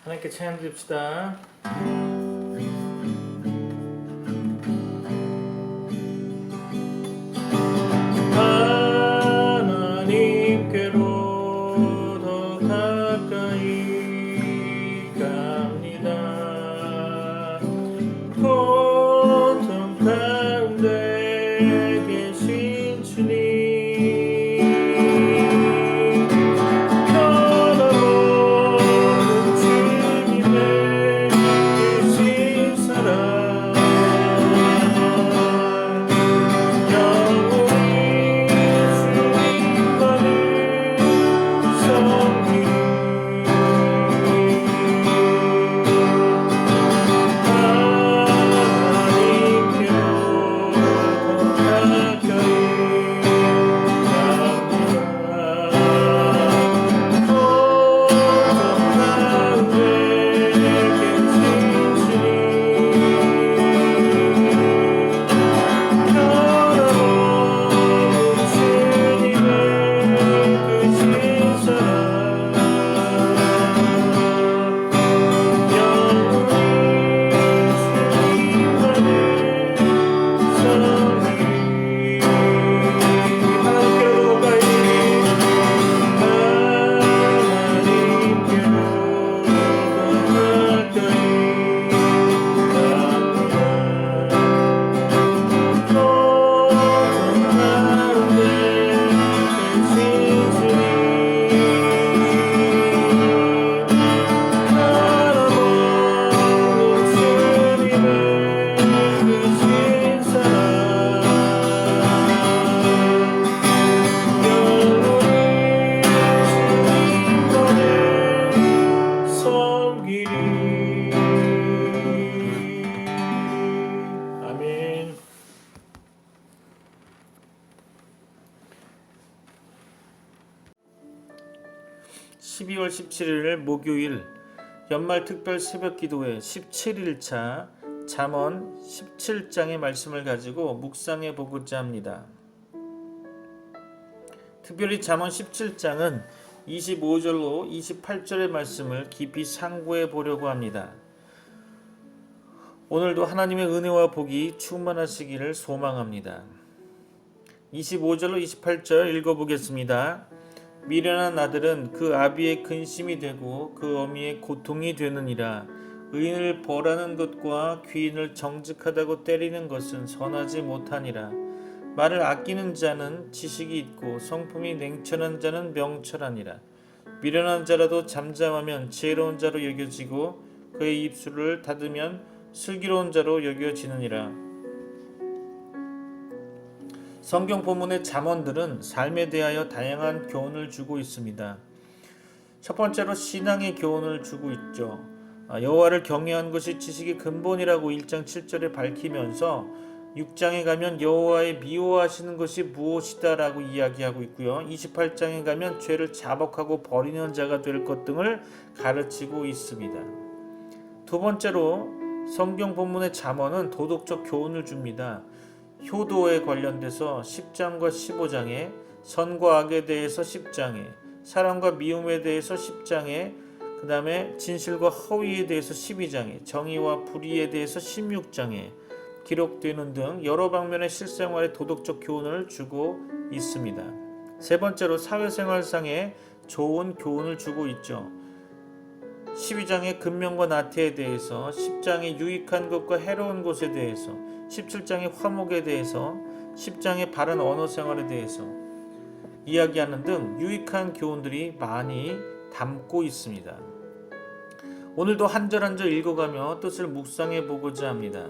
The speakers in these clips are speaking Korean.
하나님께 찬양 드립시다. 하나님께로 더 가까이 갑니다. 고통 가운데 계신 주님, 아멘. 12월 17일 목요일 연말 특별 새벽 기도회 17일차 잠언 17장의 말씀을 가지고 묵상해 보고자 합니다. 특별히 잠언 17장은 25절로 28절의 말씀을 깊이 상고해 보려고 합니다. 오늘도 하나님의 은혜와 복이 충만하시기를 소망합니다. 25절로 28절 읽어보겠습니다. 미련한 아들은 그 아비의 근심이 되고 그 어미의 고통이 되느니라. 의인을 벌하는 것과 귀인을 정직하다고 때리는 것은 선하지 못하니라. 말을 아끼는 자는 지식이 있고 성품이 냉철한 자는 명철하니라. 미련한 자라도 잠잠하면 지혜로운 자로 여겨지고 그의 입술을 닫으면 슬기로운 자로 여겨지느니라. 성경 본문의 잠언들은 삶에 대하여 다양한 교훈을 주고 있습니다. 첫 번째로 신앙의 교훈을 주고 있죠. 여호와를 경외하는 것이 지식의 근본이라고 1장 7절에 밝히면서 6장에 가면 여호와의 미워하시는 것이 무엇이다라고 이야기하고 있고요. 28장에 가면 죄를 자복하고 버리는 자가 될 것 등을 가르치고 있습니다. 두 번째로 성경 본문의 잠언은 도덕적 교훈을 줍니다. 효도에 관련돼서 10장과 15장에, 선과 악에 대해서 10장에, 사랑과 미움에 대해서 10장에, 그 다음에 진실과 허위에 대해서 12장에, 정의와 불의에 대해서 16장에 기록되는 등 여러 방면의 실생활의 도덕적 교훈을 주고 있습니다. 세 번째로 사회생활상의 좋은 교훈을 주고 있죠. 12장의 근면과 나태에 대해서, 10장의 유익한 것과 해로운 것에 대해서, 17장의 화목에 대해서, 10장의 바른 언어 생활에 대해서 이야기하는 등 유익한 교훈들이 많이 담고 있습니다. 오늘도 한 절 한 절 읽어가며 뜻을 묵상해 보고자 합니다.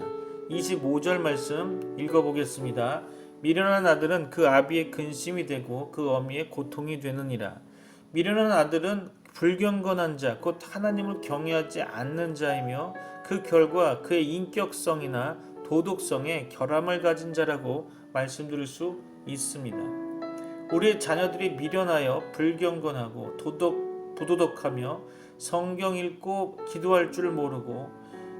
25절 말씀 읽어보겠습니다. 미련한 아들은 그 아비의 근심이 되고 그 어미의 고통이 되느니라. 미련한 아들은 불경건한 자, 곧 하나님을 경외하지 않는 자이며 그 결과 그의 인격성이나 도덕성에 결함을 가진 자라고 말씀드릴 수 있습니다. 우리의 자녀들이 미련하여 불경건하고 부도덕하며 성경 읽고 기도할 줄 모르고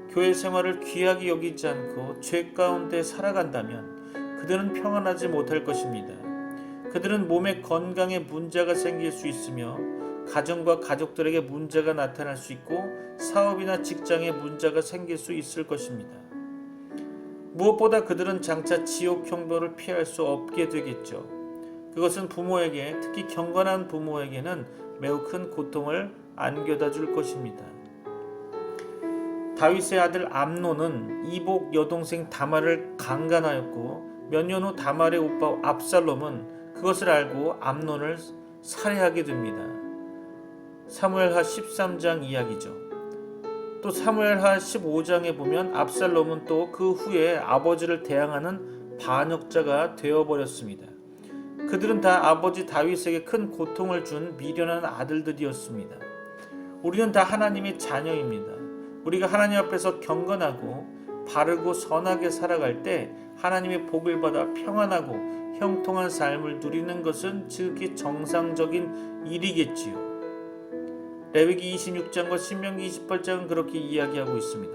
교회 생활을 귀하게 여기지 않고 죄 가운데 살아간다면 그들은 평안하지 못할 것입니다. 그들은 몸의 건강에 문제가 생길 수 있으며 가정과 가족들에게 문제가 나타날 수 있고 사업이나 직장에 문제가 생길 수 있을 것입니다. 무엇보다 그들은 장차 지옥 형벌을 피할 수 없게 되겠죠. 그것은 부모에게, 특히 경건한 부모에게는 매우 큰 고통을 안겨다 줄 것입니다. 다윗의 아들 암논은 이복 여동생 다말을 강간하였고 몇 년 후 다말의 오빠 압살롬은 그것을 알고 암논을 살해하게 됩니다. 사무엘하 13장 이야기죠. 또 사무엘하 15장에 보면 압살롬은 또 그 후에 아버지를 대항하는 반역자가 되어버렸습니다. 그들은 다 아버지 다윗에게 큰 고통을 준 미련한 아들들이었습니다. 우리는 다 하나님의 자녀입니다. 우리가 하나님 앞에서 경건하고 바르고 선하게 살아갈 때 하나님의 복을 받아 평안하고 형통한 삶을 누리는 것은 지극히 정상적인 일이겠지요. 레위기 26장과 신명기 28장은 그렇게 이야기하고 있습니다.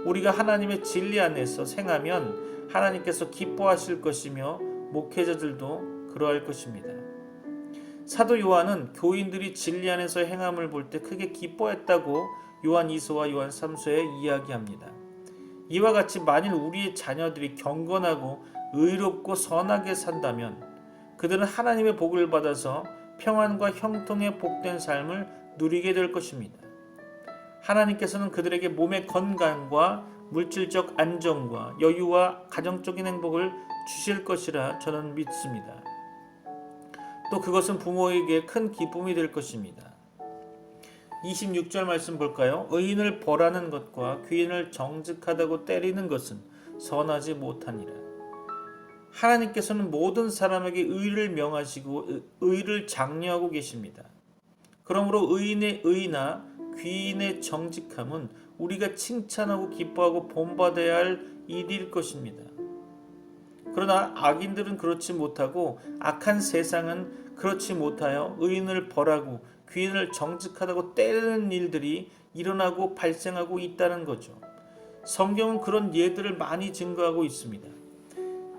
우리가 하나님의 진리 안에서 행하면 하나님께서 기뻐하실 것이며 목회자들도 그러할 것입니다. 사도 요한은 교인들이 진리 안에서 행함을 볼 때 크게 기뻐했다고 요한 2서와 요한 3서에 이야기합니다. 이와 같이 만일 우리의 자녀들이 경건하고 의롭고 선하게 산다면 그들은 하나님의 복을 받아서 평안과 형통의 복된 삶을 누리게 될 것입니다. 하나님께서는 그들에게 몸의 건강과 물질적 안정과 여유와 가정적인 행복을 주실 것이라 저는 믿습니다. 또 그것은 부모에게 큰 기쁨이 될 것입니다. 26절 말씀 볼까요? 의인을 벌하는 것과 귀인을 정직하다고 때리는 것은 선하지 못하니라. 하나님께서는 모든 사람에게 의를 명하시고 의를 장려하고 계십니다. 그러므로 의인의 의나 귀인의 정직함은 우리가 칭찬하고 기뻐하고 본받아야 할 일일 것입니다. 그러나 악인들은 그렇지 못하고 악한 세상은 그렇지 못하여 의인을 벌하고 귀인을 정직하다고 때리는 일들이 일어나고 발생하고 있다는 거죠. 성경은 그런 예들을 많이 증거하고 있습니다.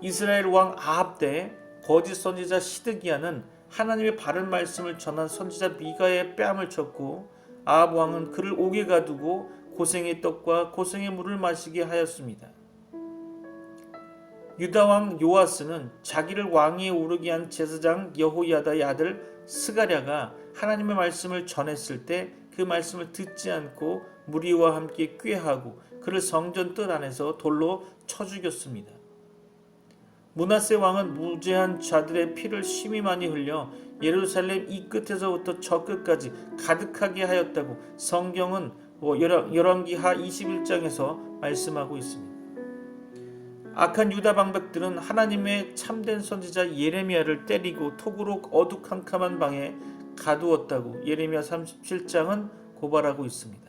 이스라엘 왕 아합 때 거짓 선지자 시드기야는 하나님의 바른 말씀을 전한 선지자 미가의 뺨을 쳤고 아합 왕은 그를 옥에 가두고 고생의 떡과 고생의 물을 마시게 하였습니다. 유다 왕 요아스는 자기를 왕위에 오르게 한 제사장 여호야다의 아들 스가랴가 하나님의 말씀을 전했을 때 그 말씀을 듣지 않고 무리와 함께 꾀하고 그를 성전 뜰 안에서 돌로 쳐 죽였습니다. 므낫세 왕은 무죄한 자들의 피를 심히 많이 흘려 예루살렘 이 끝에서부터 저 끝까지 가득하게 하였다고 성경은 열왕기하 21장에서 말씀하고 있습니다. 악한 유다 방백들은 하나님의 참된 선지자 예레미야를 때리고 톡으로 어두캄캄한 방에 가두었다고 예레미야 37장은 고발하고 있습니다.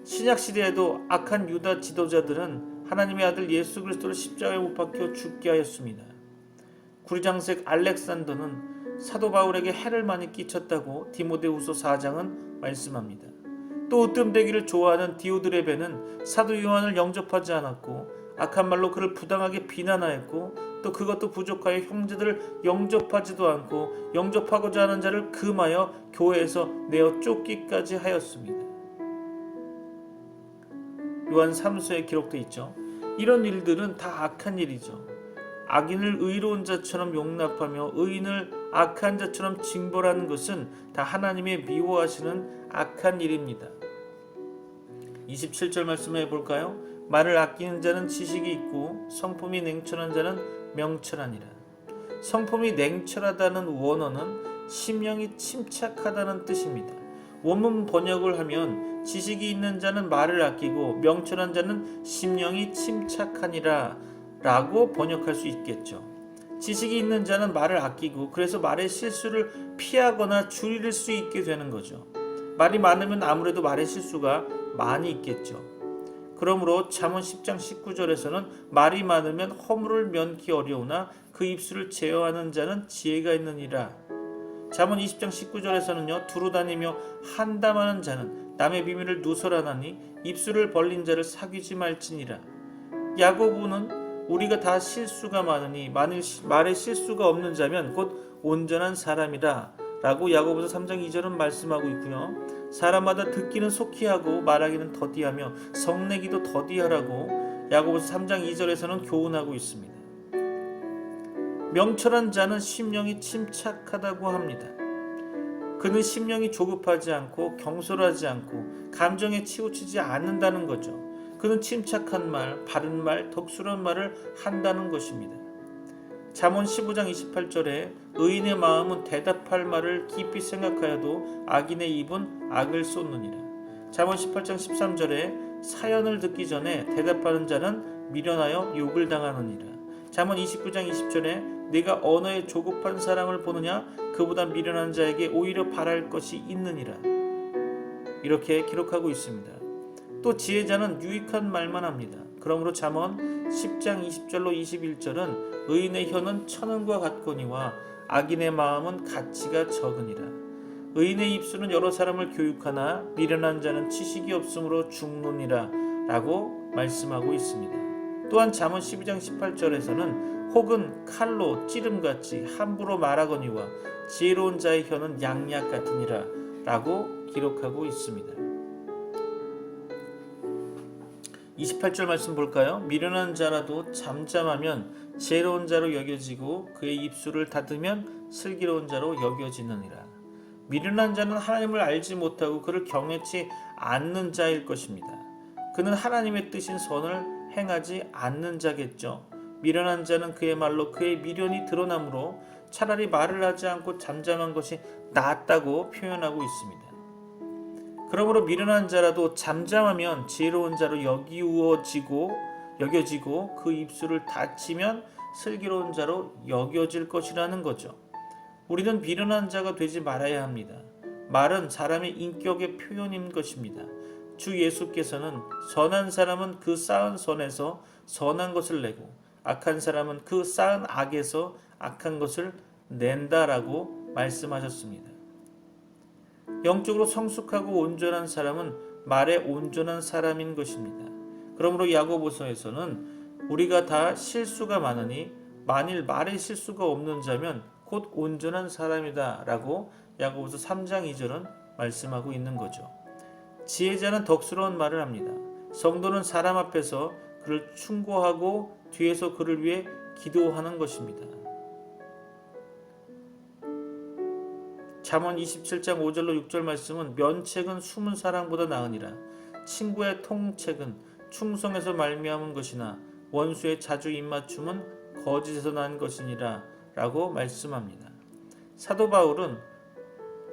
신약시대에도 악한 유다 지도자들은 하나님의 아들 예수 그리스도를 십자가에 못 박혀 죽게 하였습니다. 구리장색 알렉산더는 사도 바울에게 해를 많이 끼쳤다고 디모데후서 4장은 말씀합니다. 또 으뜸되기를 좋아하는 디오드레베는 사도 요한을 영접하지 않았고 악한 말로 그를 부당하게 비난하였고 또 그것도 부족하여 형제들을 영접하지도 않고 영접하고자 하는 자를 금하여 교회에서 내어 쫓기까지 하였습니다. 요한 3서에 기록되어 있죠. 이런 일들은 다 악한 일이죠. 악인을 의로운 자처럼 용납하며 의인을 악한 자처럼 징벌하는 것은 다 하나님의 미워하시는 악한 일입니다. 27절 말씀해 볼까요? 말을 아끼는 자는 지식이 있고 성품이 냉철한 자는 명철하니라. 성품이 냉철하다는 원어는 심령이 침착하다는 뜻입니다. 원문 번역을 하면 지식이 있는 자는 말을 아끼고 명철한 자는 심령이 침착하니라 라고 번역할 수 있겠죠. 지식이 있는 자는 말을 아끼고 그래서 말의 실수를 피하거나 줄일 수 있게 되는 거죠. 말이 많으면 아무래도 말의 실수가 많이 있겠죠. 그러므로 잠언 10장 19절에서는 말이 많으면 허물을 면키 어려우나 그 입술을 제어하는 자는 지혜가 있느니라. 잠언 20장 19절에서는요. 두루 다니며 한담하는 자는 남의 비밀을 누설하나니 입술을 벌린 자를 사귀지 말지니라. 야고보는 우리가 다 실수가 많으니 만일 말에 실수가 없는 자면 곧 온전한 사람이라 라고 야고보서 3장 2절은 말씀하고 있고요. 사람마다 듣기는 속히 하고 말하기는 더디하며 성내기도 더디하라고 야고보서 3장 2절에서는 교훈하고 있습니다. 명철한 자는 심령이 침착하다고 합니다. 그는 심령이 조급하지 않고 경솔하지 않고 감정에 치우치지 않는다는 거죠. 그는 침착한 말, 바른 말, 덕스러운 말을 한다는 것입니다. 잠언 15장 28절에 의인의 마음은 대답할 말을 깊이 생각하여도 악인의 입은 악을 쏟느니라. 잠언 18장 13절에 사연을 듣기 전에 대답하는 자는 미련하여 욕을 당하느니라. 잠언 29장 20절에 네가 언어에 조급한 사람을 보느냐 그보다 미련한 자에게 오히려 바랄 것이 있느니라. 이렇게 기록하고 있습니다. 또 지혜자는 유익한 말만 합니다. 그러므로 잠언 10장 20절로 21절은 의인의 혀는 천원과 같거니와 악인의 마음은 가치가 적으니라. 의인의 입술은 여러 사람을 교육하나 미련한 자는 지식이 없으므로 죽느니라 라고 말씀하고 있습니다. 또한 잠언 12장 18절에서는 혹은 칼로 찌름같이 함부로 말하거니와 지혜로운 자의 혀는 양약 같으니라 라고 기록하고 있습니다. 28절 말씀 볼까요? 미련한 자라도 잠잠하면 지혜로운 자로 여겨지고 그의 입술을 닫으면 슬기로운 자로 여겨지느니라. 미련한 자는 하나님을 알지 못하고 그를 경외치 않는 자일 것입니다. 그는 하나님의 뜻인 선을 행하지 않는 자겠죠. 미련한 자는 그의 말로 그의 미련이 드러나므로 차라리 말을 하지 않고 잠잠한 것이 낫다고 표현하고 있습니다. 그러므로 미련한 자라도 잠잠하면 지혜로운 자로 여겨지고 그 입술을 닫히면 슬기로운 자로 여겨질 것이라는 거죠. 우리는 미련한 자가 되지 말아야 합니다. 말은 사람의 인격의 표현인 것입니다. 주 예수께서는 선한 사람은 그 쌓은 선에서 선한 것을 내고 악한 사람은 그 쌓은 악에서 악한 것을 낸다라고 말씀하셨습니다. 영적으로 성숙하고 온전한 사람은 말에 온전한 사람인 것입니다. 그러므로 야고보서에서는 우리가 다 실수가 많으니 만일 말에 실수가 없는 자면 곧 온전한 사람이다 라고 야고보서 3장 2절은 말씀하고 있는 거죠. 지혜자는 덕스러운 말을 합니다. 성도는 사람 앞에서 그를 충고하고 뒤에서 그를 위해 기도하는 것입니다. 잠언 27장 5절로 6절 말씀은 면책은 숨은 사랑보다 나으니라. 친구의 통책은 충성에서 말미암은 것이나 원수의 자주 입맞춤은 거짓에서 난 것이니라 라고 말씀합니다. 사도 바울은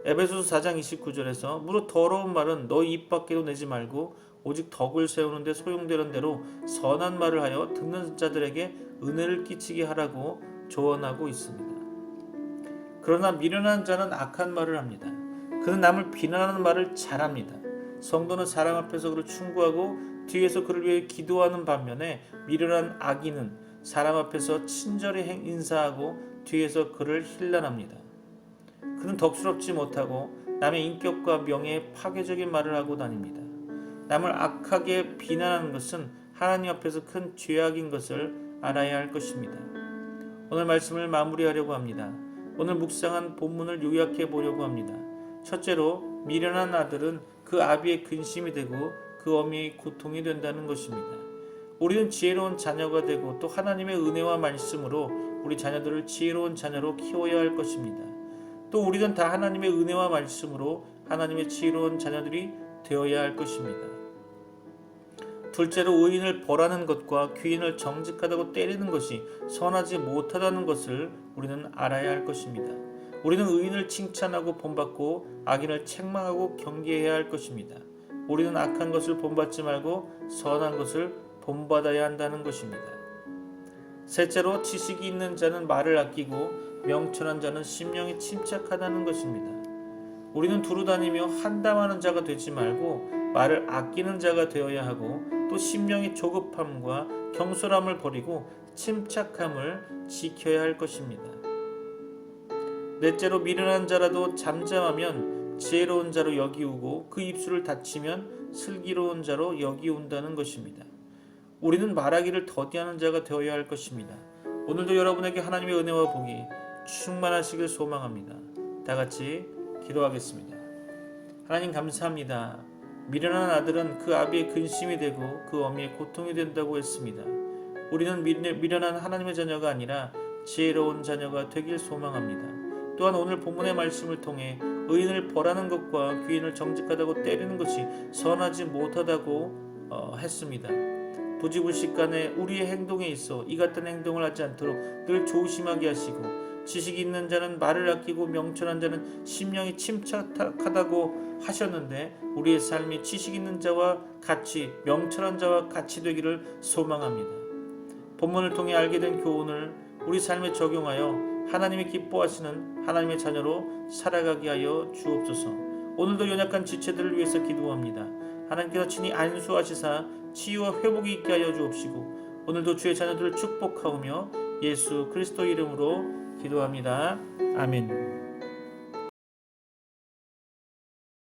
에베소서 4장 29절에서 무릇 더러운 말은 너희 입 밖에도 내지 말고 오직 덕을 세우는 데 소용되는 대로 선한 말을 하여 듣는 자들에게 은혜를 끼치게 하라고 조언하고 있습니다. 그러나 미련한 자는 악한 말을 합니다. 그는 남을 비난하는 말을 잘합니다. 성도는 사람 앞에서 그를 충고하고 뒤에서 그를 위해 기도하는 반면에 미련한 악인은 사람 앞에서 친절히 인사하고 뒤에서 그를 힐난합니다. 그는 덕스럽지 못하고 남의 인격과 명예에 파괴적인 말을 하고 다닙니다. 남을 악하게 비난하는 것은 하나님 앞에서 큰 죄악인 것을 알아야 할 것입니다. 오늘 말씀을 마무리하려고 합니다. 오늘 묵상한 본문을 요약해 보려고 합니다. 첫째로 미련한 아들은 그 아비의 근심이 되고 그 어미의 고통이 된다는 것입니다. 우리는 지혜로운 자녀가 되고 또 하나님의 은혜와 말씀으로 우리 자녀들을 지혜로운 자녀로 키워야 할 것입니다. 또 우리는 다 하나님의 은혜와 말씀으로 하나님의 지혜로운 자녀들이 되어야 할 것입니다. 둘째로 의인을 벌하는 것과 귀인을 정직하다고 때리는 것이 선하지 못하다는 것을 우리는 알아야 할 것입니다. 우리는 의인을 칭찬하고 본받고 악인을 책망하고 경계해야 할 것입니다. 우리는 악한 것을 본받지 말고 선한 것을 본받아야 한다는 것입니다. 셋째로 지식이 있는 자는 말을 아끼고 명철한 자는 심령이 침착하다는 것입니다. 우리는 두루 다니며 한담하는 자가 되지 말고 말을 아끼는 자가 되어야 하고 또 심령의 조급함과 경솔함을 버리고 침착함을 지켜야 할 것입니다. 넷째로 미련한 자라도 잠잠하면 지혜로운 자로 여기우고 그 입술을 닫히면 슬기로운 자로 여기운다는 것입니다. 우리는 말하기를 더디하는 자가 되어야 할 것입니다. 오늘도 여러분에게 하나님의 은혜와 복이 충만하시길 소망합니다. 다 같이 기도하겠습니다. 하나님 감사합니다. 미련한 아들은 그 아비의 근심이 되고 그 어미의 고통이 된다고 했습니다. 우리는 미련한 하나님의 자녀가 아니라 지혜로운 자녀가 되길 소망합니다. 또한 오늘 본문의 말씀을 통해 의인을 벌하는 것과 귀인을 정직하다고 때리는 것이 선하지 못하다고 했습니다. 부지불식간에 우리의 행동에 있어 이 같은 행동을 하지 않도록 늘 조심하게 하시고, 지식이 있는 자는 말을 아끼고 명철한 자는 심령이 침착하다고 하셨는데, 우리의 삶이 지식 있는 자와 같이, 명철한 자와 같이 되기를 소망합니다. 본문을 통해 알게 된 교훈을 우리 삶에 적용하여 하나님이 기뻐하시는 하나님의 자녀로 살아가게 하여 주옵소서. 오늘도 연약한 지체들을 위해서 기도합니다. 하나님께서 친히 안수하시사 치유와 회복이 있게 하여 주옵시고, 오늘도 주의 자녀들을 축복하오며 예수 그리스도 이름으로 기도합니다. 아멘.